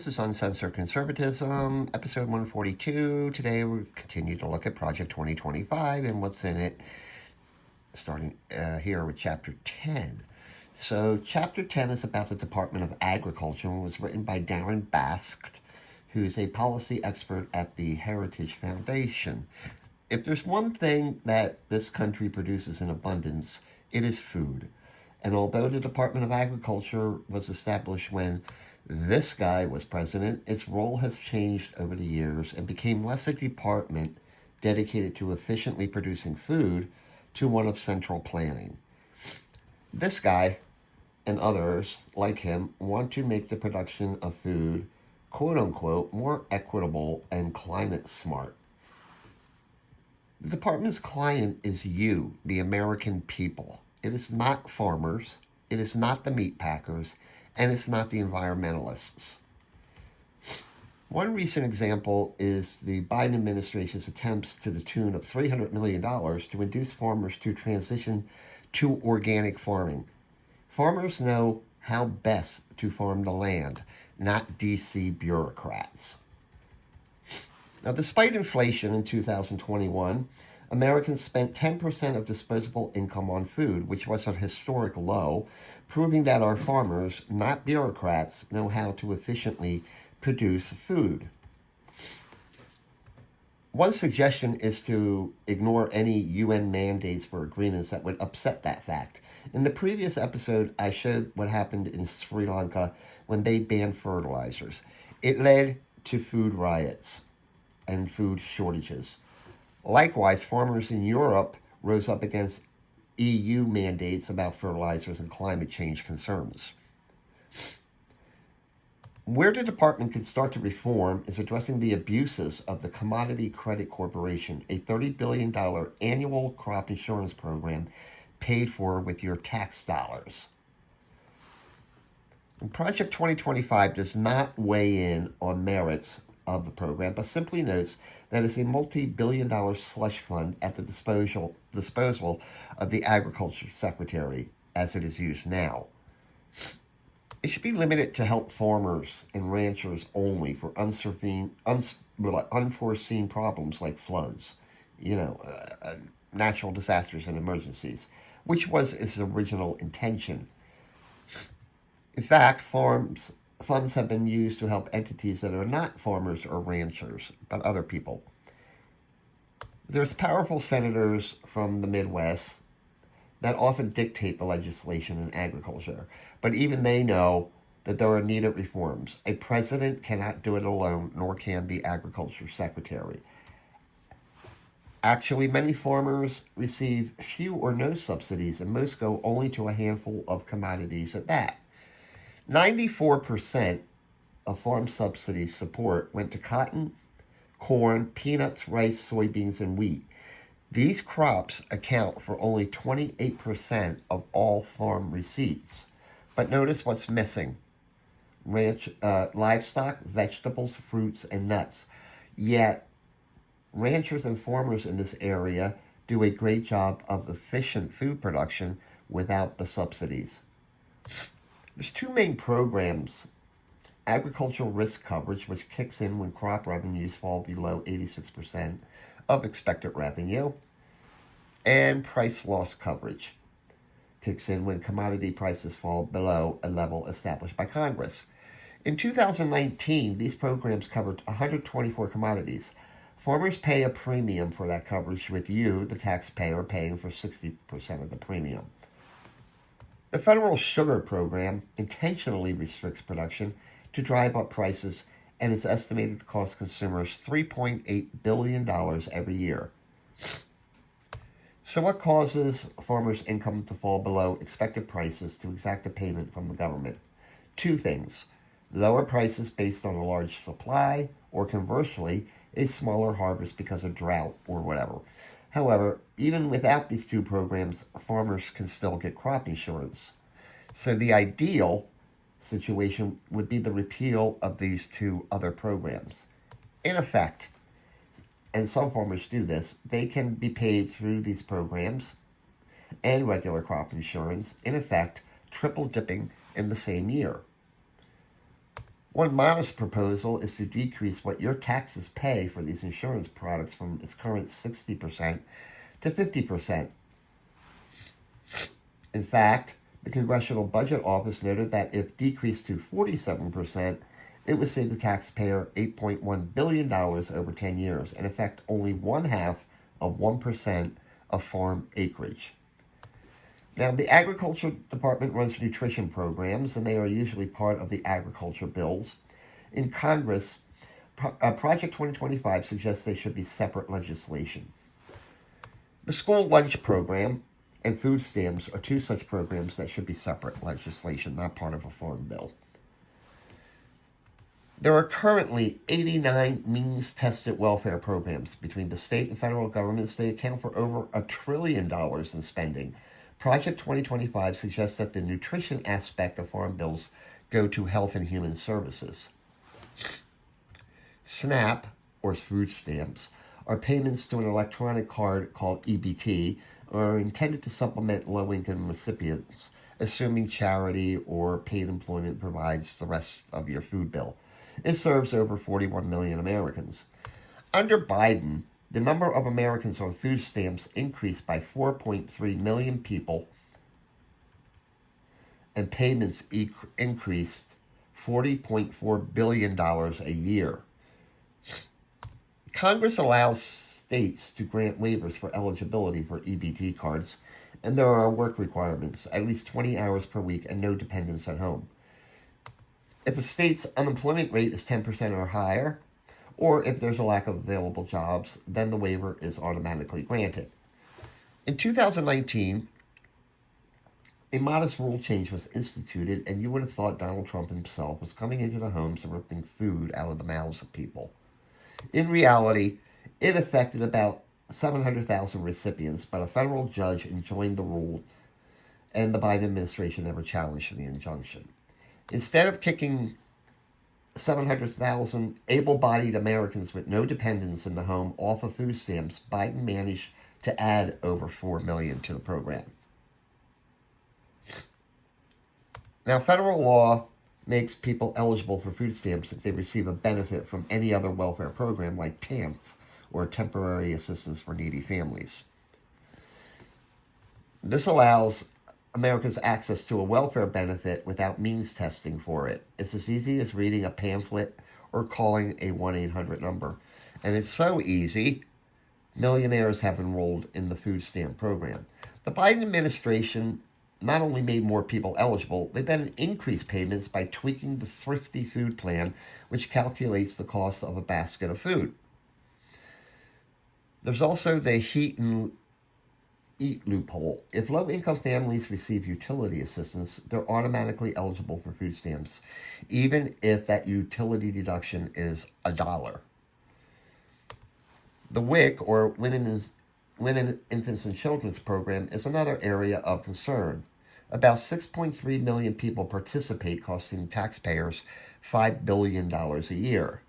This is Uncensored Conservatism, episode 142. Today we continue to look at Project 2025 and what's in it, starting here with Chapter 10. So Chapter 10 is about the Department of Agriculture and was written by Darren Basked, who's a policy expert at the Heritage Foundation. If there's one thing that this country produces in abundance, it is food. And although the Department of Agriculture was established when this guy was president, its role has changed over the years and became less a department dedicated to efficiently producing food to one of central planning. This guy and others like him want to make the production of food, quote unquote, more equitable and climate smart. The department's client is you, the American people. It is not farmers, it is not the meat packers, and it's not the environmentalists. One recent example is the Biden administration's attempts to the tune of $300 million to induce farmers to transition to organic farming. Farmers know how best to farm the land, not DC bureaucrats. Now, despite inflation in 2021, Americans spent 10% of disposable income on food, which was a historic low, proving that our farmers, not bureaucrats, know how to efficiently produce food. One suggestion is to ignore any UN mandates for agreements that would upset that fact. In the previous episode, I showed what happened in Sri Lanka when they banned fertilizers. It led to food riots and food shortages. Likewise, farmers in Europe rose up against EU mandates about fertilizers and climate change concerns. Where the department could start to reform is addressing the abuses of the Commodity Credit Corporation, a $30 billion annual crop insurance program paid for with your tax dollars. And Project 2025 does not weigh in on merits of the program, but simply notes that it's a multi-billion-dollar slush fund at the disposal of the Agriculture Secretary, as it is used now. It should be limited to help farmers and ranchers only for unforeseen problems like floods, natural disasters and emergencies, which was its original intention. In fact, funds have been used to help entities that are not farmers or ranchers, but other people. There's powerful senators from the Midwest that often dictate the legislation in agriculture, but even they know that there are needed reforms. A president cannot do it alone, nor can the agriculture secretary. Actually, many farmers receive few or no subsidies, and most go only to a handful of commodities at that. 94% of farm subsidy support went to cotton, corn, peanuts, rice, soybeans, and wheat. These crops account for only 28% of all farm receipts. But notice what's missing. Livestock, vegetables, fruits, and nuts. Yet, ranchers and farmers in this area do a great job of efficient food production without the subsidies. There's two main programs: agricultural risk coverage, which kicks in when crop revenues fall below 86% of expected revenue, and price loss coverage kicks in when commodity prices fall below a level established by Congress. In 2019, these programs covered 124 commodities. Farmers pay a premium for that coverage, with you, the taxpayer, paying for 60% of the premium. The federal sugar program intentionally restricts production to drive up prices and is estimated to cost consumers $3.8 billion every year. So what causes farmers' income to fall below expected prices to exact a payment from the government? Two things: lower prices based on a large supply, or conversely, a smaller harvest because of drought or whatever. However, even without these two programs, farmers can still get crop insurance. So the ideal situation would be the repeal of these two other programs. In effect, and some farmers do this, they can be paid through these programs and regular crop insurance, in effect, triple dipping in the same year. One modest proposal is to decrease what your taxes pay for these insurance products from its current 60% to 50%. In fact, the Congressional Budget Office noted that if decreased to 47%, it would save the taxpayer $8.1 billion over 10 years and affect only one half of 1% of farm acreage. Now, the Agriculture Department runs nutrition programs, and they are usually part of the agriculture bills. In Congress, Project 2025 suggests they should be separate legislation. The school lunch program and food stamps are two such programs that should be separate legislation, not part of a farm bill. There are currently 89 means-tested welfare programs between the state and federal governments. They account for over $1 trillion in spending. Project 2025 suggests that the nutrition aspect of farm bills go to Health and Human Services. SNAP, or food stamps, are payments to an electronic card called EBT, are intended to supplement low-income recipients, assuming charity or paid employment provides the rest of your food bill. It serves over 41 million Americans. Under Biden, the number of Americans on food stamps increased by 4.3 million people, and payments increased $40.4 billion a year. Congress allows states to grant waivers for eligibility for EBT cards, and there are work requirements, at least 20 hours per week and no dependents at home. If a state's unemployment rate is 10% or higher, or if there's a lack of available jobs, then the waiver is automatically granted. In 2019, a modest rule change was instituted, and you would have thought Donald Trump himself was coming into the homes and ripping food out of the mouths of people. In reality, it affected about 700,000 recipients, but a federal judge enjoined the rule, and the Biden administration never challenged the injunction. Instead of kicking 700,000 able-bodied Americans with no dependents in the home off of food stamps, Biden managed to add over 4 million to the program. Now, federal law makes people eligible for food stamps if they receive a benefit from any other welfare program like TANF, or Temporary Assistance for Needy Families. This allows Americans access to a welfare benefit without means testing for it. It's as easy as reading a pamphlet or calling a 1-800 number. And it's so easy, millionaires have enrolled in the food stamp program. The Biden administration not only made more people eligible, they then increased payments by tweaking the Thrifty Food Plan, which calculates the cost of a basket of food. There's also the heat and eat loophole. If low-income families receive utility assistance, they're automatically eligible for food stamps, even if that utility deduction is $1. The WIC, or Women, Infants, and Children's Program, is another area of concern. About 6.3 million people participate, costing taxpayers $5 billion a year.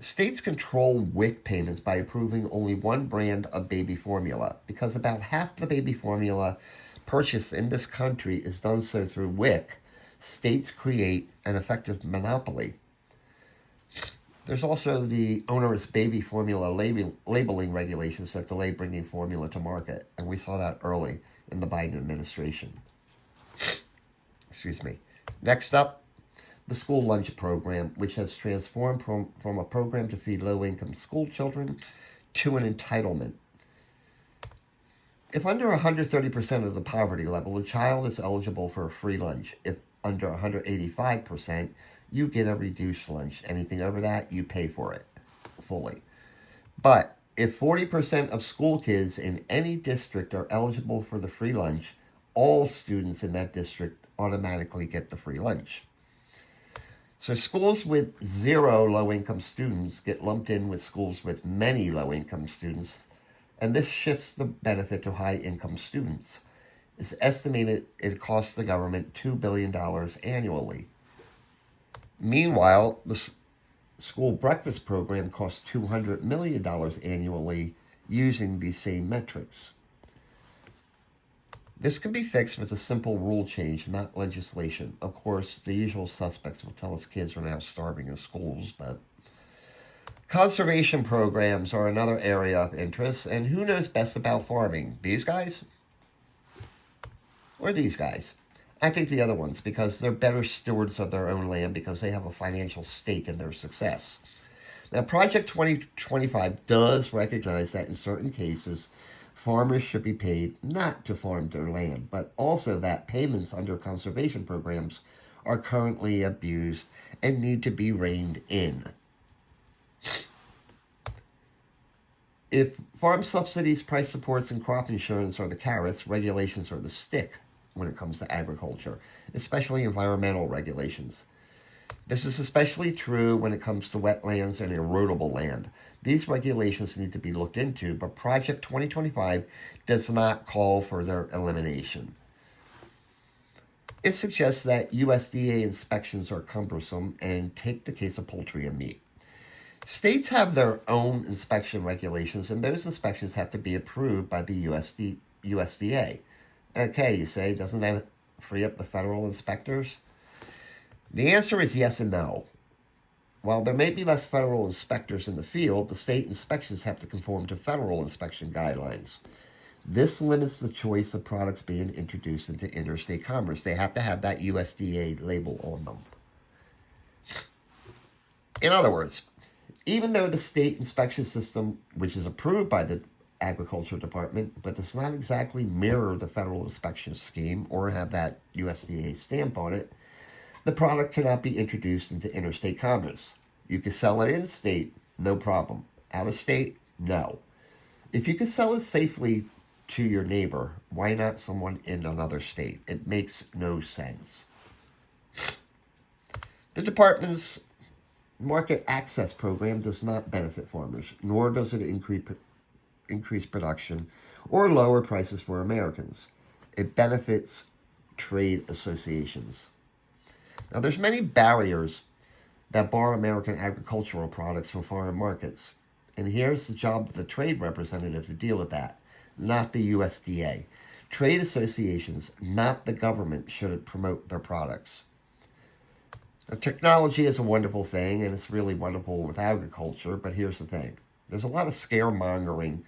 States control WIC payments by approving only one brand of baby formula. Because about half the baby formula purchased in this country is done so through WIC, states create an effective monopoly. There's also the onerous baby formula labeling regulations that delay bringing formula to market, and we saw that early in the Biden administration. Excuse me. Next up, the school lunch program, which has transformed from a program to feed low-income school children to an entitlement. If under 130% of the poverty level, the child is eligible for a free lunch. If under 185%, you get a reduced lunch. Anything over that, you pay for it fully. But if 40% of school kids in any district are eligible for the free lunch, all students in that district automatically get the free lunch. So schools with 0 low-income students get lumped in with schools with many low-income students, and this shifts the benefit to high-income students. It's estimated it costs the government $2 billion annually. Meanwhile, the school breakfast program costs $200 million annually using these same metrics. This can be fixed with a simple rule change, not legislation. Of course, the usual suspects will tell us kids are now starving in schools, but conservation programs are another area of interest, and who knows best about farming? These guys? Or these guys? I think the other ones, because they're better stewards of their own land because they have a financial stake in their success. Now, Project 2025 does recognize that in certain cases, farmers should be paid not to farm their land, but also that payments under conservation programs are currently abused and need to be reined in. If farm subsidies, price supports, and crop insurance are the carrots, regulations are the stick when it comes to agriculture, especially environmental regulations. This is especially true when it comes to wetlands and erodible land. These regulations need to be looked into, but Project 2025 does not call for their elimination. It suggests that USDA inspections are cumbersome, and take the case of poultry and meat. States have their own inspection regulations, and those inspections have to be approved by the USDA. Okay, you say, doesn't that free up the federal inspectors? The answer is yes and no. While there may be less federal inspectors in the field, the state inspections have to conform to federal inspection guidelines. This limits the choice of products being introduced into interstate commerce. They have to have that USDA label on them. In other words, even though the state inspection system, which is approved by the Agriculture Department, but does not exactly mirror the federal inspection scheme or have that USDA stamp on it, the product cannot be introduced into interstate commerce. You can sell it in state, no problem. Out of state, no. If you can sell it safely to your neighbor, why not someone in another state? It makes no sense. The department's market access program does not benefit farmers, nor does it increase production or lower prices for Americans. It benefits trade associations. Now, there's many barriers that bar American agricultural products from foreign markets. And here's the job of the trade representative to deal with that, not the USDA. Trade associations, not the government, should promote their products. Now, technology is a wonderful thing, and it's really wonderful with agriculture, but here's the thing. There's a lot of scaremongering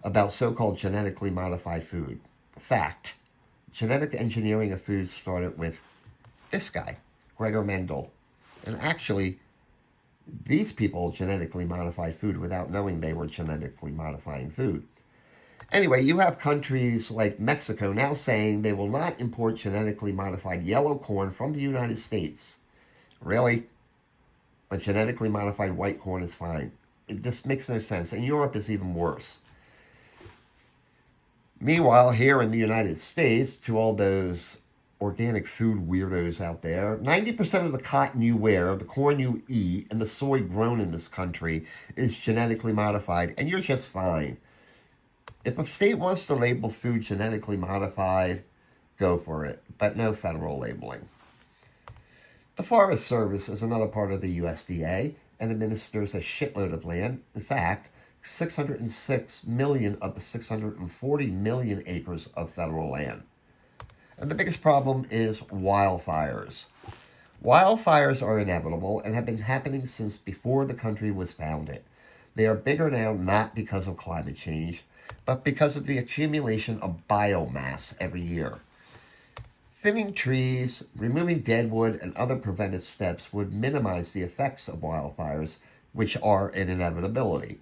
about so-called genetically modified food. Fact, genetic engineering of food started with this guy, Gregor Mendel. And actually, these people genetically modified food without knowing they were genetically modifying food. Anyway, you have countries like Mexico now saying they will not import genetically modified yellow corn from the United States. Really? But genetically modified white corn is fine. This makes no sense. And Europe is even worse. Meanwhile, here in the United States, to all those organic food weirdos out there, 90% of the cotton you wear, the corn you eat, and the soy grown in this country is genetically modified, and you're just fine. If a state wants to label food genetically modified, go for it, but no federal labeling. The Forest Service is another part of the USDA and administers a shitload of land. In fact, 606 million of the 640 million acres of federal land. And the biggest problem is wildfires. Wildfires are inevitable and have been happening since before the country was founded. They are bigger now not because of climate change, but because of the accumulation of biomass every year. Thinning trees, removing dead wood, and other preventive steps would minimize the effects of wildfires, which are an inevitability.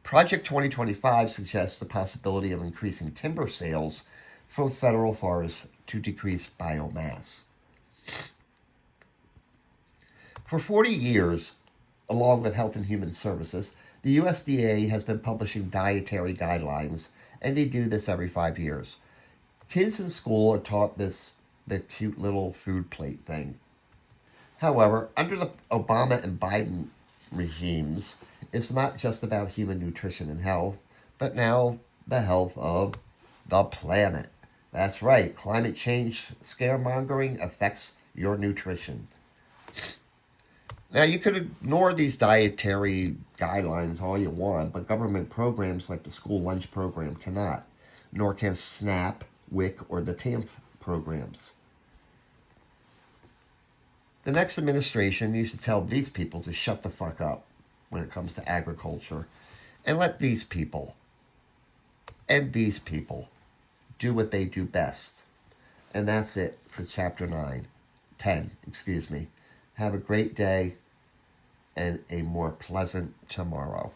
Project 2025 suggests the possibility of increasing timber sales from federal forests to decrease biomass. For 40 years, along with Health and Human Services, the USDA has been publishing dietary guidelines, and they do this every 5 years. Kids in school are taught the cute little food plate thing. However, under the Obama and Biden regimes, it's not just about human nutrition and health, but now the health of the planet. That's right, climate change scaremongering affects your nutrition. Now, you could ignore these dietary guidelines all you want, but government programs like the school lunch program cannot, nor can SNAP, WIC or the TAMF programs. The next administration needs to tell these people to shut the fuck up when it comes to agriculture and let these people do what they do best. And that's it for chapter 10. Have a great day and a more pleasant tomorrow.